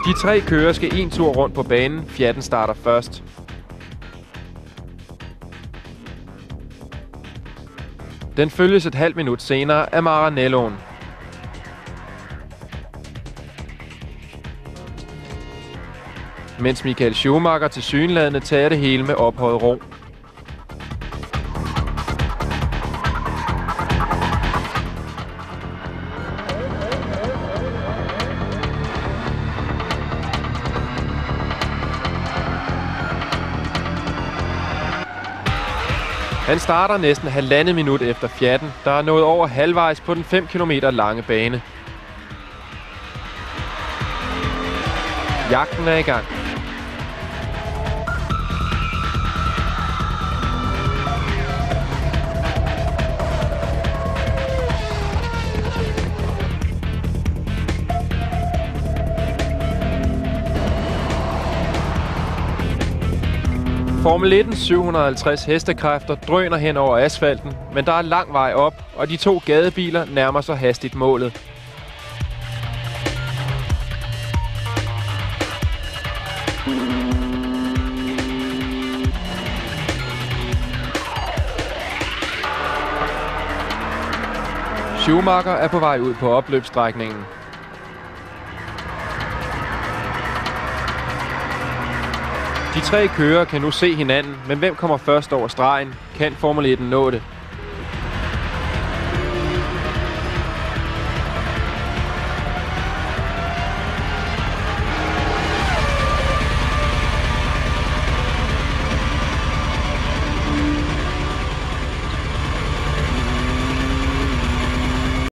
De 3 kører skal en tur rundt på banen. Fiatten starter først. Den følges et halvt minut senere af Maranelloen. Mens Michael Schumacher tilsyneladende tager det hele med ophøjet ro. Han starter næsten halvandet minut efter Fiatten, der er nået over halvvejs på den 5 km lange bane. Jagten er i gang. Formel 1's 750 hestekræfter drøner hen over asfalten, men der er lang vej op, og de 2 gadebiler nærmer sig hastigt målet. Schumacher er på vej ud på opløbsstrækningen. De 3 kører kan nu se hinanden, men hvem kommer først over stregen? Kan Formel 1 nå det?